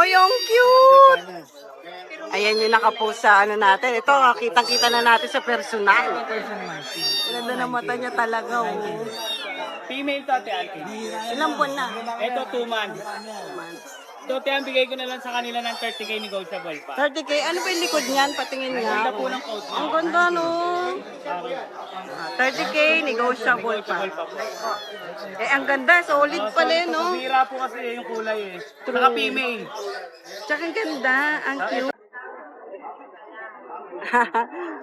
Uy, ang cute! Ayan yung nakapost sa ano natin. Ito, kitang-kita na natin sa personal. Ganda ng mata niya talaga, oh. Female to, Ate Alki. Ilang buwan na? Ito, 2 months. So, Tiyan, bigay ko na lang sa kanila ng 30K negotiable pa. 30K. Ano ba yung likod niyan? Patingin Ganda nga. po ng coat Ang niya. ganda, no? Okay. 30K, negotiable pa. Negotiable pa po. Eh, ang ganda. Solid pala yun, no? Pumira po kasi yung kulay eh. Saka female. Tsaka ang ganda. Ang cute.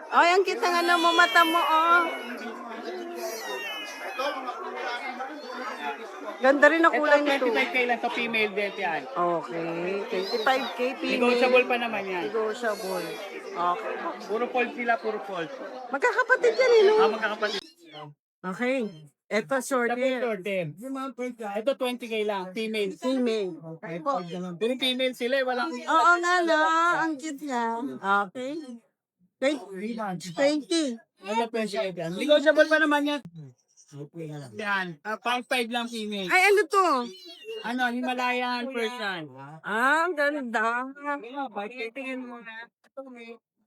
Ay, ang cute ng ano mo, mata mo, oh. Ganda rin ang Ito, kulay nito. 25K lang to, female din yan. Okay. 25K, female. Negotiable pa naman yan. Negotiable. Okay. Puro false sila, puro false. Magkakapatid yan, eh, no? Magkakapatid. Okay. Ito, short Ito po, hair. shorten. Ito, 20K lang, female. Female. Puro female sila eh, walang... Oo nga, no? Ang cute niya. Okay. 20. Ano po yan? Negotiable pa naman yan. Yan. 5'5 lang female. Ay, ano to? Ano, Himalayan Persian. Ah, ang ganda. Tingin mo na.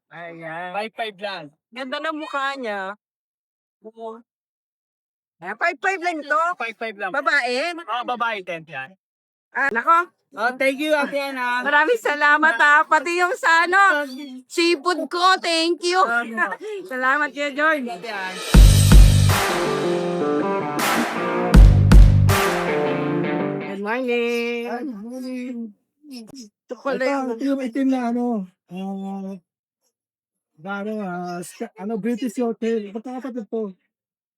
Ayan. 5'5 lang. Ganda ng mukha niya. Ay, 5'5 lang to. 5'5 lang. Babae. Babae 10 yan. Ah, nako. Thank you, Ate Ana. Maraming salamat ha. Pati yung sa ano, seafood ko. Thank you. Salamat kayo, George. Good morning. Ito pala yung... Ito yung itim na ano, British Hotel. Magkakapatid po.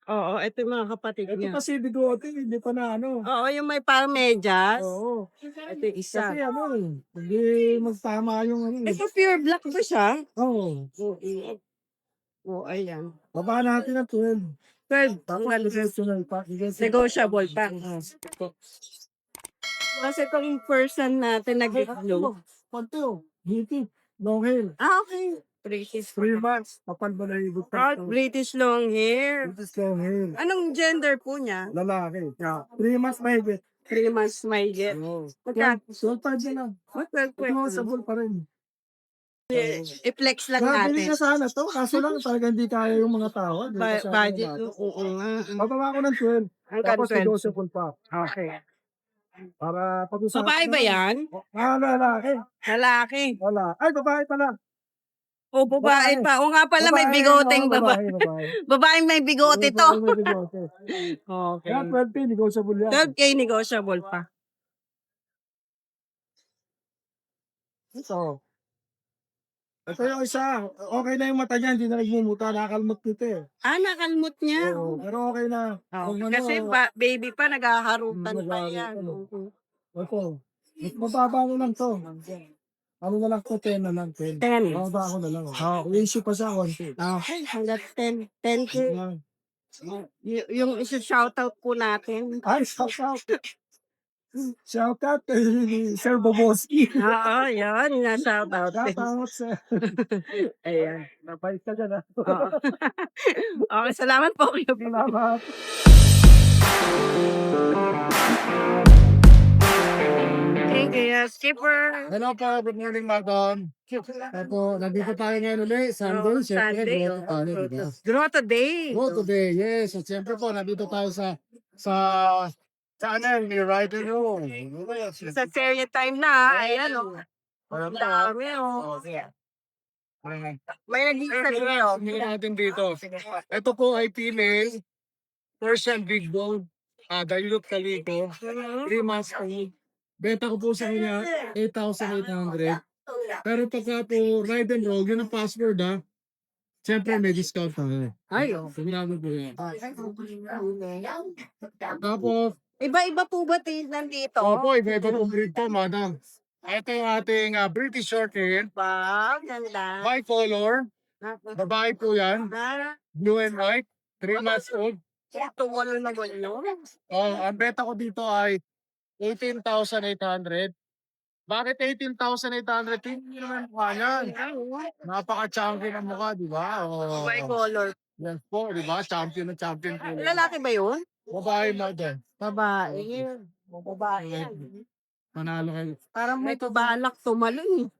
Oo, ito yung mga kapatid Ito niya. kasi bigote, hindi pa na ano. Oo, yung may parang medyas. Oo. Ito yung isa. Kasi ano, hindi magtama yung ano. Ito pure black ba siya? Oo. Oo, ayan. Baba natin ng 12. 12. Tapos additional pa. Negotiable pa. Kasi itong person natin nag-glow. Konti oh. Hiti. Long hair. Ah, okay. British. 3 months. Papalbalay. British long hair. British long hair. Anong gender po niya? Lalaki. 3 months mahigit. 3 months may get. Oo. Magka- So, 5 na lang. What well, Ito sabon pa rin. I-flex lang Nabili natin. na sana to, kaso lang talaga hindi kaya yung mga tao. Budget. Oo nga. Bababa ko ng 12. Hanggang Tapos 12. negotiable pa. Okay. Para pag-usapan. Babae ba yan? Lalaki. Lalaki. Wala. Ay, babae pala. O, babae pa. O nga pala, may bigoteng babae. Babae. Babaeng may bigote to. Babae, may bigote. Okay. Kaya 12K, negotiable yan. 12K negotiable pa. Ito. Ito yung isa. Okay na yung mata niya, hindi na nagmumuta. Nakakalmot nito eh. Ah, nakalmut niya. Oo, pero okay na. Oh, Kung ano, kasi baby pa, naghaharutan pa yan. Naghaharutan. Ito. Mas mababa mo lang to. Ano na lang to, 10 na lang. 10. 10. Mababa ko na lang. I-issue pa siya, 1K. Okay, hanggang 10. 10K. Yung isa-shoutout po natin. Ay, shout out. Shout out kay Sir Boboski. Oo, yan. Yung-shoutout. Shout out, sir. Ayan. Napait ka dyan, ha? Oo. Okay, salamat po. Salamat. Thank you, skipper. Hello po, good morning, madam. Ito, nandito tayo ngayon ulit. Sunday, syempre. Sunday. Grotto tayo, diba? Grotto Day. Oh, today, yes. At syempre po, nandito tayo sa channel ni Rider Room. Sa serious time na. Ayan, o. Ayan po. Dami, o. May nag-isa rin, o. Tingnan natin dito. Ito po ay female Persian Big Bone. Dilute Calico. 3 months old. Benta ko po sa kanya 8,800. Pero pagka po ride and roll, yun ang password ha. Siyempre may discount tayo. Ay, o. Sigurado po yan. Tapos, Iba-iba po ba nandito? opo, iba-iba po breed po, madam. Ito yung ating British Shorthair. Wow, ganda. Bicolor. Babae po yan. Blue and white. 3 months old. Ito, wala na wala. Ang benta ko dito ay 18,800. Bakit 18,800? Hindi naman mukha yan. Napaka-champion ang mukha, di ba? Oh. By color. Yes po, di ba? Champion na champion po. Lalaki ba yun? Babae mo din. Babae. Babae yan. Panalo kayo. Parang may balak tumalon.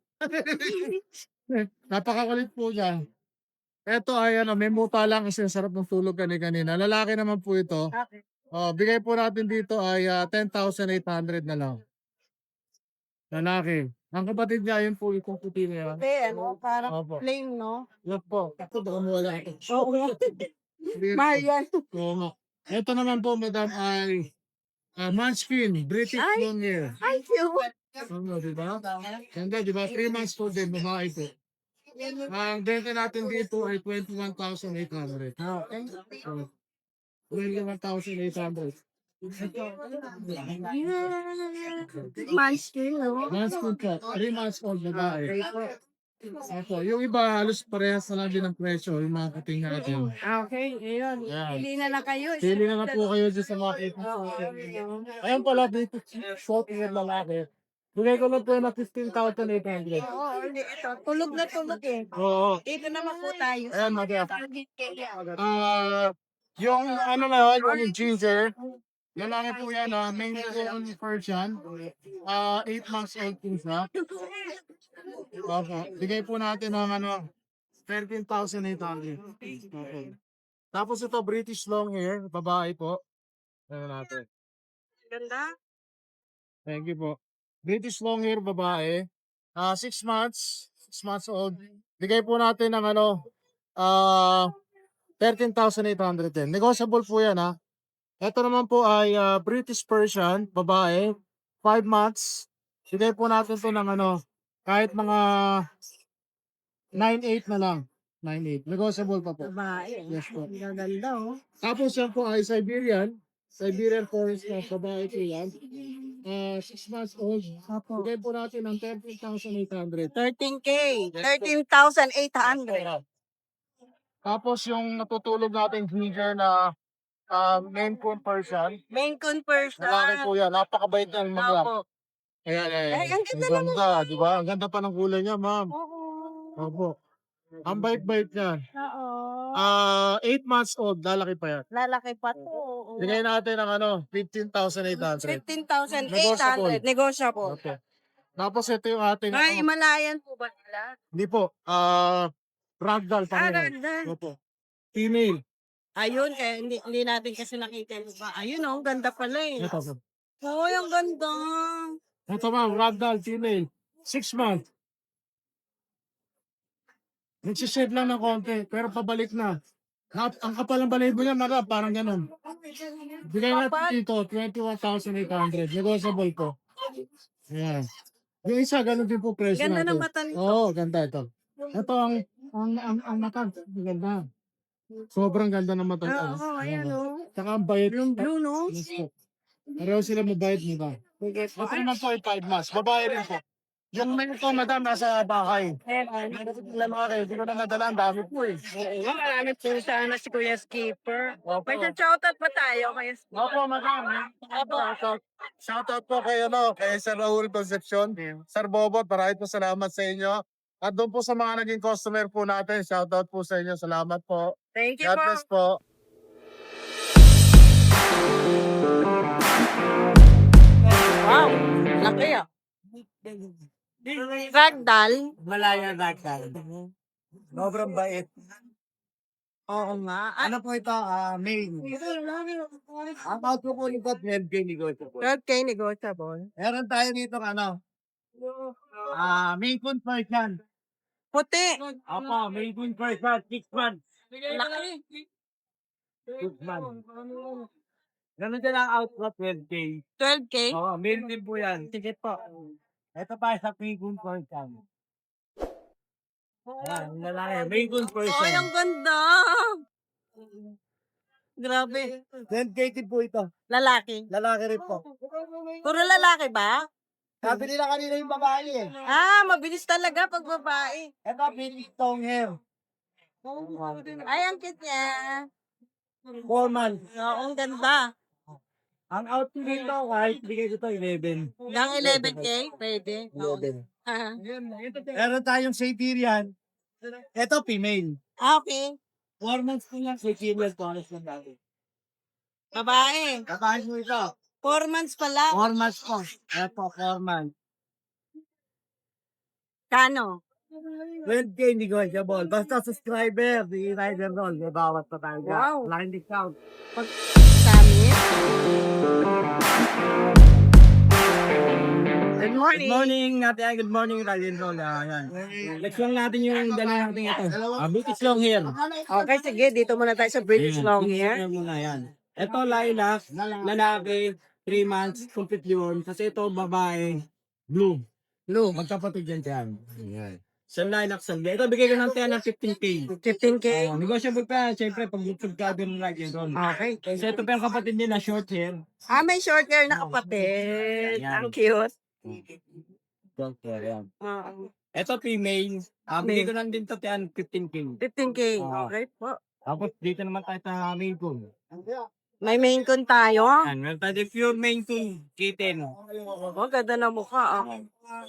Napakakulit po niya. Ito ay ano, may muta lang kasi sarap ng tulog kanina. Lalaki naman po ito. Okay. Oh, bigay po natin dito ay 10,800 na lang. Lalaki. Ang kapatid niya, yun po yung puti na yan. Hindi, ano, parang Opo. plain, no? Yan po. Ito, baka mawala ito. Oo nga. Mahal yan. Oo nga. Ito naman po, madam, ay Munchkin, British Ay. long hair. Ay, cute. Ano, diba? Ganda, diba? 3 months po din, babae po. Ang benta natin dito ay 21,800. Okay. So, 21,800. Munchkin, no? Munchkin po, 3 months old, babae. Opo, yung iba halos parehas na lang din ang presyo, yung mga kating natin. Okay, ayun. Yan. Pili na lang kayo. Pili na nga po kayo dyan sa market. Ayan pala, dito, short hair lalaki. Bigay ko lang po na 15,800. Oo, hindi ito. Tulog na tulog eh. Oo. Dito naman po tayo. Ayan, madam. Yung ano na yun, yung ginger, lalaki po yan, main only Persian. 8 months old po siya. Okay. Bigay po natin ng ano, 13,800. Okay. Tapos ito, British long hair, babae po. Ayan natin. Ganda. Thank you po. British long hair, babae. 6 months, 6 months old. Bigay po natin ng ano, 13,800 din. Negotiable po yan ha. Ito naman po ay British Persian, babae. 5 months. Bigay po natin to ng ano, kahit mga 9,800 na lang. 9,800. Negotiable pa po. Babae. Yes po. Ang ganda, oh. Tapos yan po ay Siberian. Siberian Forest na babae po yan. 6 months old. Bigay po natin ng 13,800. 13K. 13,800. Tapos yung natutulog natin ginger na Maine Coon Persian. Main conversion. Lalaki po yan. Napakabait ng mga. Opo. Ayan, Ay, ang ganda Ang ganda, di ba? Ang ganda pa ng kulay niya, ma'am. Oo. Opo. Ang bait-bait niya. Oo. 8 months old, lalaki pa yan. Lalaki pa to. Oo. Bigay natin ng ano, 15,800. 15,800. Negotiable. Okay. Tapos ito yung ating, Ay, Himalayan po ba nila? hindi po, ragdoll pa rin. Ganda. Opo. Female. Ayun, kaya hindi natin kasi nakita yung iba. Ayun, oh, ang ganda pala eh. Ito, Oh, ang ganda. ito ma'am, ragdoll, female. 6 months. Nagsisave lang ng konti, pero pabalik na. Ang kapal ng balahibo niya, mara, parang ganun. Bigay natin dito, 21,800. Negotiable po. Ayan. Yung isa, ganun din po presyo Ganda natin. ng mata nito. Oo, ganda ito. Ito ang mata, ganda. Sobrang ganda ng mata. Oo, ayan, oh. Saka ang bayad. Yung blue, no? Yes po. Pareho sila mabait, di ba? Sige po. Ito naman po ay 5 months. Babae rin po. Yung may ito, madam, nasa bahay. Ayan. Alam mo kayo, hindi ko na nadala, ang dami po eh. Oo, marami po sana si Kuya Skipper. Opo. May shoutout pa tayo, Kuya Skipper. Opo, madam. Shoutout po kay, kay Sir Raul Concepcion. Sir Bobot, maraming po salamat sa inyo. At doon po sa mga naging customer po natin, shoutout po sa inyo. Salamat po. Thank you God po. bless po. Wow, laki ah. Ragdoll. Malaya Ragdoll. Sobrang bait. Oo nga. Ano po ito? Main. Ang out ko po nito, 12K negotiable. 12K negotiable. Meron tayo dito Main Coon Persian. Puti. Apa, Main Coon Persian, 6 months. Laki. 6 months. Ganun din ang out ko, 12K. 12K? Oo, main din po yan. Sige po. Ito pa sa Main Coon Persian. Yan, lalaki. Main Coon Ay, Persian. ang ganda. Grabe. 10K din po ito. Lalaki. Lalaki rin po. Puro lalaki ba? Sabi nila kanina yung babae eh. Ah, mabilis talaga pag babae. Ito, British long hair. Ay, ang cute niya. 4 months. Oo, ang ganda. Ang out dito, kahit bigay ko ito 11. Hanggang 11K? Pwede. Oo. 11. Ah, Meron tayong Siberian. Ito, female. okay. 4 months ko lang, Siberian Forest lang natin. Babae. Kakain mo ito. 4 months pa lang. 4 months po. Ito, 4 months. Kano? 20K negotiable. Basta subscriber, di rider doon. May bawat pa tayo. Wow. Malaking discount. Pag summit. Good Good morning. morning natin. Good morning, Ryan Roll. Ayan. Next lang natin yung dala natin ito. British long hair. Okay, sige. Dito muna tayo sa British long hair. Ayan muna yan. Ito, lilac, lalaki, 3 months, complete yun. Kasi ito, babae, blue. Blue. Magkapatid yan yan. Ayan. Sa lilac, sa ito, bigay ko ng 10 ng 15K. 15K. Negotiable pa, syempre, pag subscriber mo like yun. Okay. Kasi ito pa yung kapatid nila, short hair. Ah, may short hair na kapatid. Yan. Ang cute. Short hair, yan. Oo. Ito, female. Bigay ko lang din ito, 15K. 15K. Ah. Okay po. Tapos, dito naman tayo sa main coon. May main con tayo. Yan, meron tayo din pure main coon, kitten. Oh, ganda na mukha. Oh.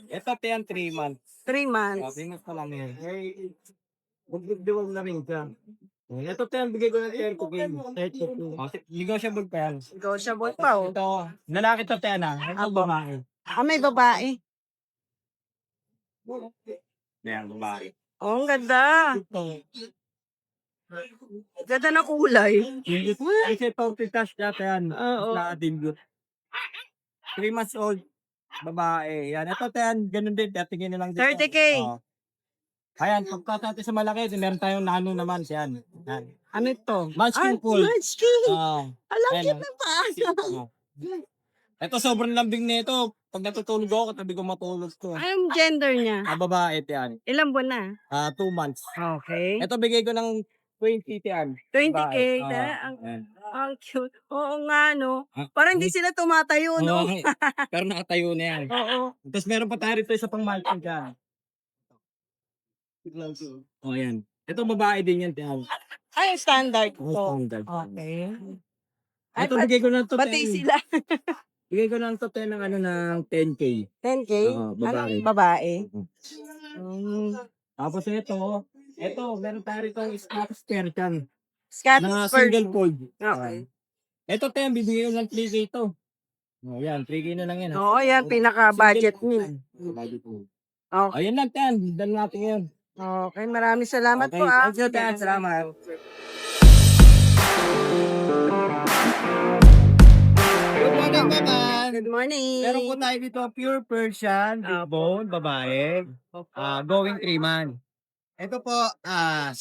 Ito, 3 months. 3 months. Sabi ko lang yan. Magdiwag na rin siya. Ito, bigay ko na 30K. Negotiable pa yan. Negotiable pa, oh. Ito, lalaki to, Tiana. Ito, Apo. babae. Ah, may babae. Yan, babae. Oh, ang ganda. Ganda na kulay. Kasi pang-touch dati yan. Oo. Na-dilute. 3 months old. Babae. Yan. Ito, ganun din. Tingin na lang dito. 30K. Oo. Ayan, pagka natin sa malaki, meron tayong nano naman. Yan. Yan. Ano ito? Munchkin Ah, pool. Munchkin. Ayan, Alam cute oh. na pa. Ito, sobrang lambing nito. Pag natutulog ako, katabi ko matulog ko. Anong gender niya? Babae, yan. Ilang buwan na? 2 months. Okay. Ito, bigay ko ng 20, yan. 20K. Babae. Ang cute. Oo nga, no? Ah, Parang hindi sila tumatayo, no? Oo, pero nakatayo na yan. Oo. Tapos meron pa tayo rito isa pang malkin dyan. Oh, yan. Ito, babae din yan. Yan. Ay, standard Oh, to. standard. Okay. Ay, Ito, bigay ko ng to pati 10. sila. Bigay ko ng to 10 ng ng 10K. 10K? Oo, babae. Anong babae? Tapos ito, meron tayo rito Scottish Persian. Scottish Na Persian. single fold. Okay. Ito, 10, bibigay ko ng 3K ito. Oh, yan, 3K na lang yan. ha? Oo, yan. Pinaka-budget Single niya. fold. Budget mo. Okay. Ayan lang, 10. Dala natin yan. Okay, maraming salamat Okay, po, ah. thank you, Tan. Salamat. Good morning, naman. Good morning. Meron po tayo dito, pure Persian, big bone, babae, going 3 months. Ito po, 6'5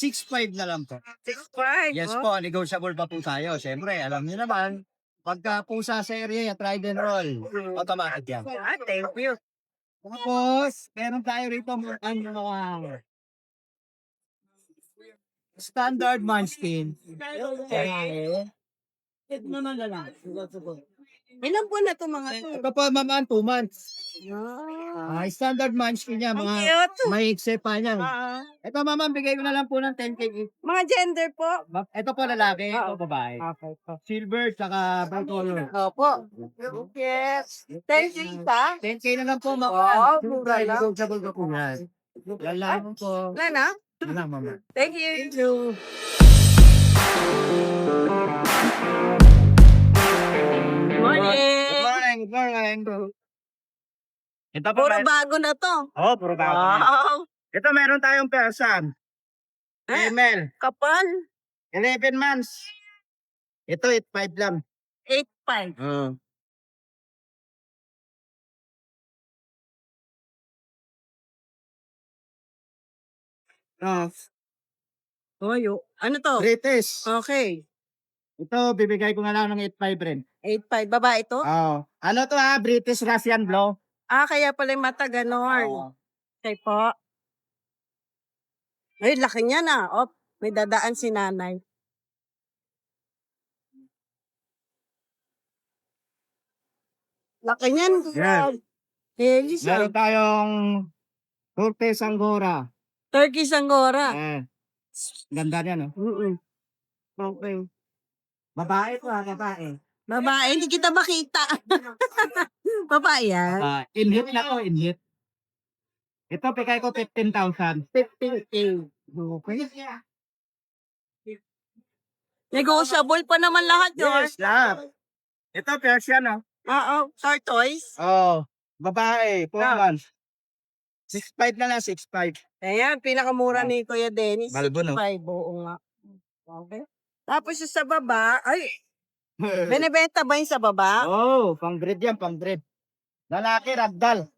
na lang po. 6'5". Yes oh. po, negotiable pa po tayo. Siyempre, alam niyo naman, pagka pusa sa area, try and roll, automatic yan. Ah, thank you. Tapos, meron tayo rito, mga standard munchkin. Ito naman na lang. Ilang buwan na ito mga to? Ito po, ma'am, 2 months. Ah, Standard munchkin niya, ang mga cute. may ikse pa niya. Ah, Ito, ma'am, bigay ko na lang po ng 10K. mga gender po? Ito po lalaki, ito babae. Okay po. Silver, tsaka brown color. Opo. Yes. Thank you, isa. 10K na lang po, ma'am. Wow, mura lang. Negotiable ko po yan. Yan lang po. Wala na? Yan lang, ma'am. Thank you. Thank you. Morning. Good morning, good morning. Ito po, Puro bago na to. oh, puro bago na. Wow. Ito, meron tayong Persian. Eh, Female, kapal. 11 months. Ito, 8'5 lang. 8'5". Oyo. Ano to? British. Okay. Ito, bibigay ko na lang ng 8'5 rin. 8'5". Babae to? Ano to British Russian Blow. Ah, kaya pala yung mata ganon. Okay po. Ay, laki niya na. Oh, may dadaan si nanay. Laki niyan. Yes. Heli siya. Meron tayong Cortez Angora. Turkey Sangora. Ganda niya, no? Okay. Babae to babae. Babae, hindi kita makita. Babae yan. In-hit na to, in-hit. Ito, pigay ko 15,000. 15K. Okay. Negotiable pa naman lahat yun. Yes, love. Ito, Persian, no? Oo, tortoise. Oh, babae, 4 Ah. months. 6'5 na lang, 6'5. Ayan, pinakamura ni Kuya Dennis. Malbo, no? 65, oo nga. Okay. Tapos yung sa baba, ay, binibenta ba yung sa baba? Oh, pang breed yan, pang breed. Lalaki, ragdoll.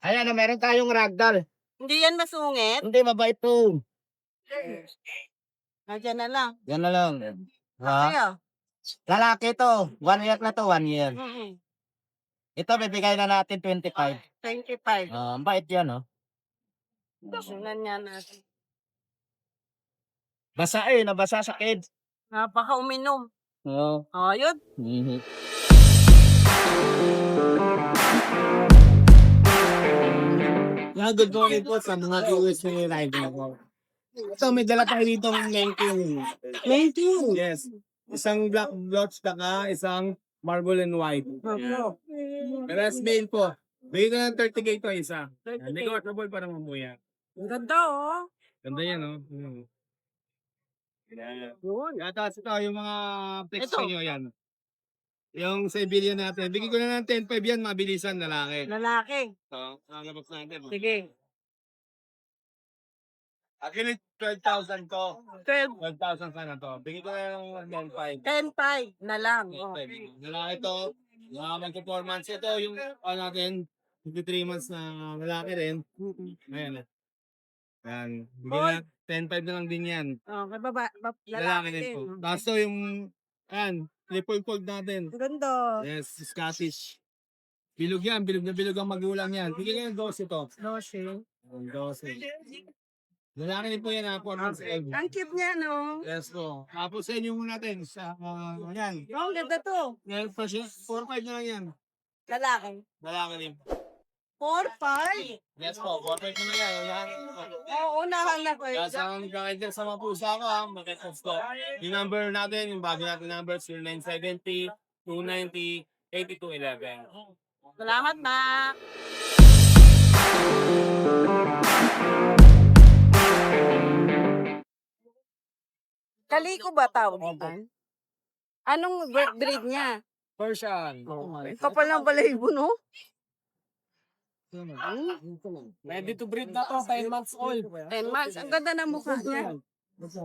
Ayan, meron tayong ragdoll. Hindi yan masungit. Hindi, mabait to. Nandiyan na lang. Yan na lang. Ha? Kaya? Lalaki to. 1 year na to, 1 year. Mm-mm. Ito, bibigay na natin 25. 25. Ang bait yan, oh. Tingnan niya natin. Basa nabasa sa kids. Napaka uminom. Oo. Oh, yun. Mhm. Yeah, good morning po sa mga viewers ni Rider po. So, may dala tayo dito ng Lenkin. Thank you. Yes. Isang black blotch taka, isang marble and white. Opo. Pero male po. Bigyan ko ng 30K to isa. Negotiable para mamuya. Ang ganda, oh. Ganda yan, no? Yun. Tapos ito, yung mga flex Ito. nyo yan. Yung Siberian natin. Bigyan ko na ng 10.5 yan, mabilisan, lalaki. Lalaki. So, nalabas natin. Sige. Actually, 12,000 to. 12. 12,000 sana to. Bigyan ko na ng 10.5. 10-5 na lang. Oh. Lalaki to. Mag-performance ito yung natin. 53 months na lalaki rin. Ayan. Ayan. Bigyan na 10.5 na lang din yan. Okay, baba. Lalaki din po. Tapos to yung, ayan, triple fold natin. Ang ganda. Yes, Scottish. Bilog yan, bilog na bilog ang magulang yan. Bigyan ko ng 12 to. Loshi. 12. Lalaki din po yan ha, 4 months old. Ang cute niya, no? Yes po. Tapos sa inyo muna natin sa, yan. Oh, ang ganda to. Yan, 4-5 na lang yan. Lalaki. Lalaki din. 4-5? Yes po, 4-5 na lang yan. Yan. Oo, nahanap ko. Kaya sa mga kakailan sa mga pusa ko ha, mag-text ko. Yung number natin, yung bago natin number, 0970-290-8211. Salamat, Ma. Kaliko ba tawag yan? Anong breed niya? Persian. Kapal ng balahibo, no? Ready to breed na to, 10 months old. 10 months. Ang ganda ng mukha niya.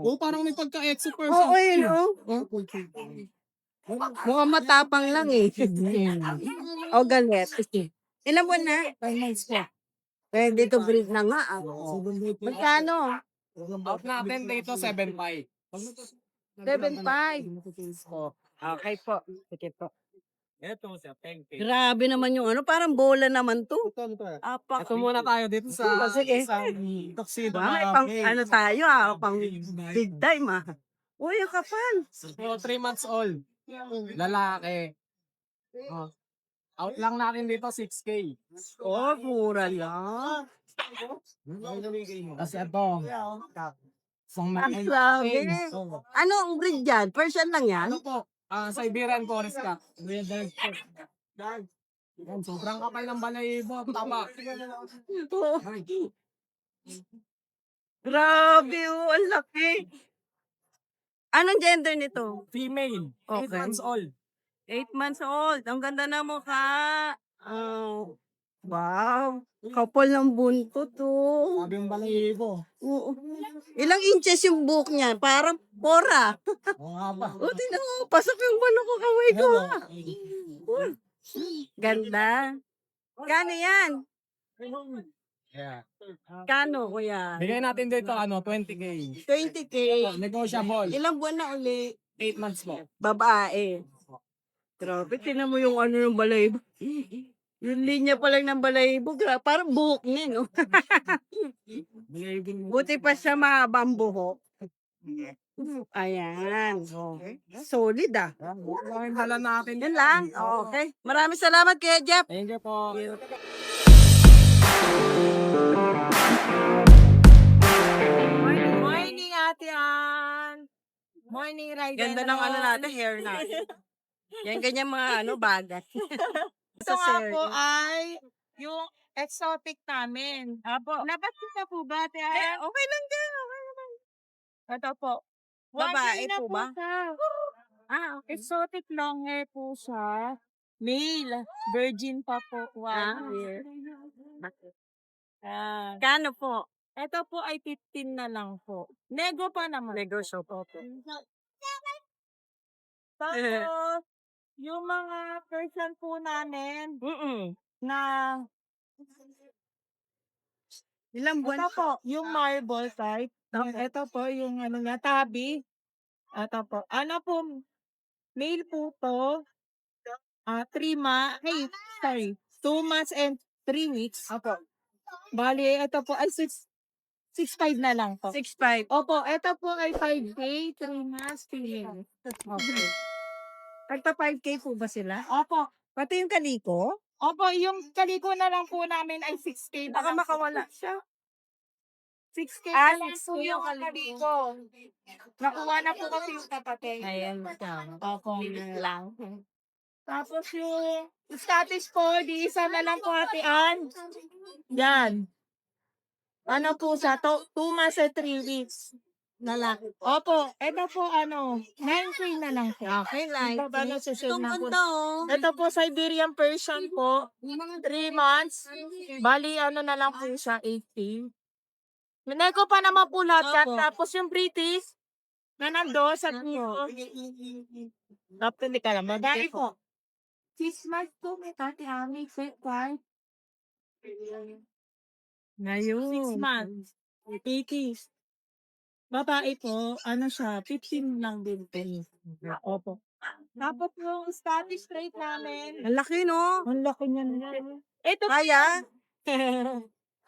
Oh, parang may pagka-exo Oo, yun, oh. Mukhang matapang lang eh. O, galit. Ilan buwan na? 5 months po. Pwede to breed na nga. Ah. Magkano? Out natin dito, 7.5. 7.5. Okay po. Sige po. Ito, sa Pengke. Grabe naman yung ano. Parang bola naman to. Apak. Ito muna tayo dito sa Sige. isang tuxedo. Wow, may pang, ano tayo pang big time Uy, ang kapal. So, 3 months old. Lalaki. Oh. Out lang natin dito, 6K. Oh, mura lang. Kasi ito. Isang Ang grabe. Oh. Ano ang breed yan? Persian lang yan? Ano po? Siberian Forest Cat. Yan, sobrang kapal ng balahibo. Tama. Ito. Grabe, ang laki. Anong gender nito? Female. 8 Okay. months old. 8 months old. Ang ganda na mukha. Oh. Wow. Kapal ng buntot to. Sabi yung balahibo. Oo. Ilang inches yung buhok niya? Parang pora. Oo nga ba? O, tingnan mo. Pasok yung balok ko kamay ko. Ganda. Kano yan? Yeah. Kano, kuya? Bigay natin dito 20K. 20K. Negotiable. Ilang buwan na uli? 8 months po. Babae. Grabe, tinan mo yung ano ng balahibo. Yung linya pa lang ng balahibo, parang buhok niya, no? Buti pa siya mahabang buhok. Ayan. Solid Hala natin. Yan lang. Okay. Maraming salamat kay Jeff. Thank you po. Morning, morning, Ate Ann. Morning, Ryder. Ganda ng ano natin, hair natin. Yan ganyan mga bagat. Ito nga po ay yung exotic namin. Apo. Nabasit na po ba, Ate Ann? Okay lang din. Okay naman. Ito po. Babae One year na po ba? siya. Okay. Exotic long hair po siya. Male. Virgin pa po. 1 year. Ah. Kano po? Ito po ay 15 na lang po. Nego pa naman. Negosyo po. Tapos, yung mga person po namin na Ilang ito po, yung marble type. Ito po, yung ano nga, tabi. Ito po. Ano po, male po to. 2 months and 3 weeks. Opo. Bali, ito po ay 6'5" na lang po. 6'5". Opo, ito po ay 5K, 3 months, 3 years. Okay. Tagpa 5K po ba sila? Opo. Pati yung kaliko? Opo, yung kaliko na lang po namin ay 6K. Baka makawala siya. 6K Ah, na lang 6K po yung yung kaliko. Nakuha na po kasi yung kapatid. Ayan, magkano? Opo. Yun lang. Tapos yung Scottish Fold, di isa na lang po atian. Yan. Ano po sa 2 months and 3 weeks. Lalaki. Opo, ito po 9K na lang po. Okay, like. Ito ba na Itong na po? ganda, oh. Ito po Siberian Persian po. 3 months. Bali, na lang po siya, 18. Nego pa naman po lahat yan. Opo. Tapos yung British, na nando sa puso. Tapos hindi ka lang. Babae po. 6 months po, may tati ami, 5. Ngayon. 6 months. 80s. Babae po, siya, 15 lang din po. Opo. Tapos yung Scottish Straight namin, Ang laki, no? ang laki niya na. Ito Kaya?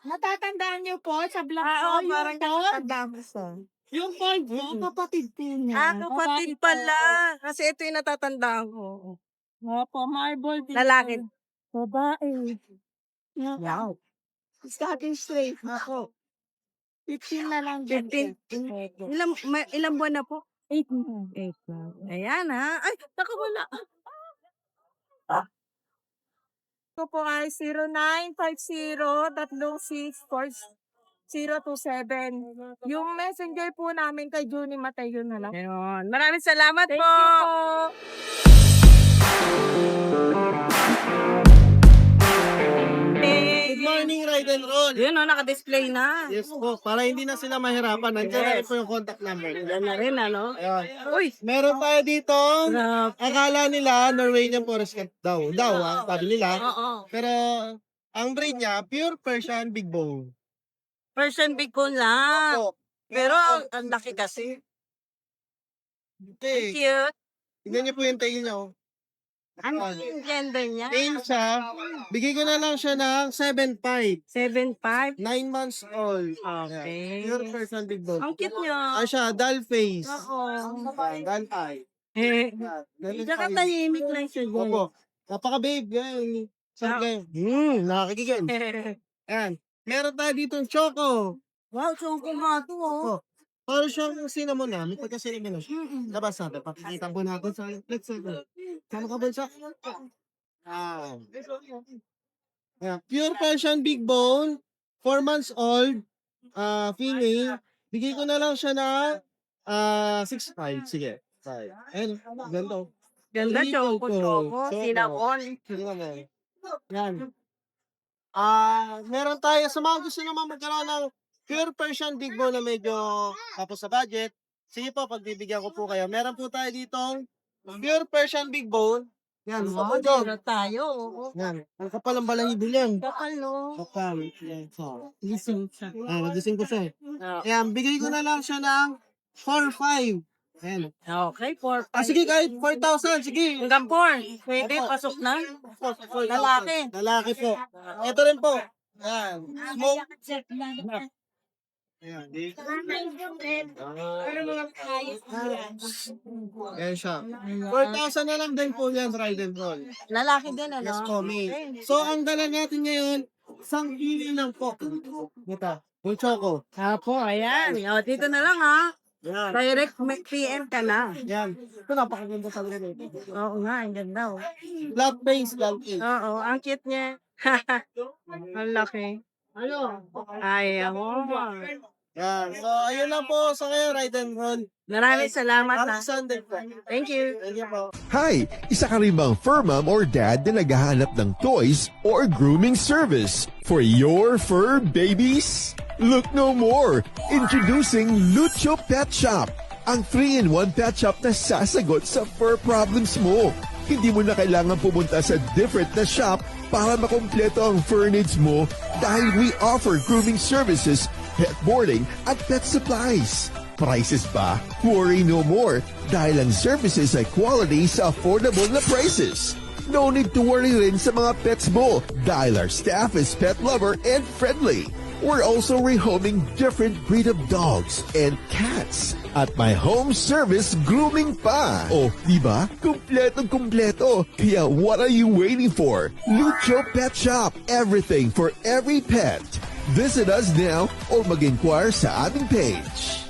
natatandaan niyo po sa vlog Oo, ko, parang yung fold, nakatanda ko sa. yung fold po, kapatid po niya. Kapatid Babae po. pala. Kasi ito yung natatandaan ko. Opo, marble din. Lalaki. Babae. Wow. Scottish Straight. Ako. 15 na lang. 15. Ilang buwan na po? 8 na. 8 na. Ayan, ha? Ay, nakawala. Ito po ay 0950-364027. Yung messenger po namin kay Junie Mateo na lang. Ayun. Maraming salamat Thank po. you po. Good morning, Ride and Roll. Yun, naka-display na. Yes po, para hindi na sila mahirapan. Nandiyan na rin po yung contact number. Yan na rin, ano? Ayun. Uy, Meron tayo dito. grabe. Akala nila Norwegian Forest Cat daw. Sabi nila. Oo. Pero ang breed niya, pure Persian Big Bone. Persian big bone lang. Opo. Pero, ang laki kasi. Okay. Cute. Tignan niyo po yung tail niya. Oh. Ano yung gender niya? Tail siya, bigay ko na lang siya ng 7'5". 7'5". 9 months old. Okay. Pure Persian Big Bone. Ang cute niya. Ano siya, doll face. Oo. Doll eye. Eh, Ganun Tsaka tayo. tahimik lang siya dyan. Opo. Napaka-babe. Ganyan. Sabi kayo, nakakikigil. Ayan. Meron tayo dito yung choco. Wow, choco nga to, oh. Oh. Para siyang cinnamon na. May pagka-cinnamon na siya. Labas natin. Papakita po natin sa let's say. Sama ka bulsa? Ayan. Pure Persian Big Bone. 4 months old. Female. Bigay ko na lang siya na 6'5". Sige. 5. Ayan. Ganito. Ganda, choco. Cinnamon. Cinnamon. Yan. Meron tayo sa mga gusto naman magkaroon ng pure Persian Big Bone na medyo tapos sa budget. Sige po, pagbibigyan ko po kayo. Meron po tayo dito pure Persian Big Bone. Yan, Wow, dog. dito tayo. Oo. Yan. Ang kapal ang balahibo yan. Bakal, no? Kapal. Yan. So, Gising siya. nagising ko siya. Ayan, bigay ko na lang siya ng 4-5. Ayan. Okay, 4. Sige, kahit 4,000. Sige. Hanggang 4. Pwede, pasok na. Lalaki. Lalaki po. Ito rin po. Ayan. Smoke. Ayan. Ayan siya. 4,000 na lang din po yan, ride and roll. Lalaki din, ano? Yes po, me. So, ang dala natin ngayon, isang kilo lang po. Ito. Bulchoco. Apo, ayan. O, dito na lang, ha? Yan. Direct PM ka na. Yan. Ito, napakaganda sa rin ito. Oo nga, ang ganda, oh. Black face, black face. Oo, ang cute niya. Ang laki. Ano? Ayaw mo. Yan. So, ayun lang po sa kayo, ride and roll. Maraming salamat ha. Thank you. Hi! Isa ka rin bang fur mom or dad na naghahanap ng toys or grooming service for your fur babies? Look no more! Introducing Lucho Pet Shop, ang 3-in-1 pet shop na sasagot sa fur problems mo. Hindi mo na kailangan pumunta sa different na shop para makumpleto ang fur needs mo dahil we offer grooming services, pet boarding, at pet supplies. Prices ba? Worry no more dahil ang services ay quality sa affordable na prices. No need to worry rin sa mga pets mo dahil our staff is pet lover and friendly. We're also rehoming different breed of dogs and cats at my home service grooming pa. Oh, di ba? Kumpletong-kumpleto. Kaya what are you waiting for? Lucho Pet Shop. Everything for every pet. Visit us now or mag-inquire sa aming page.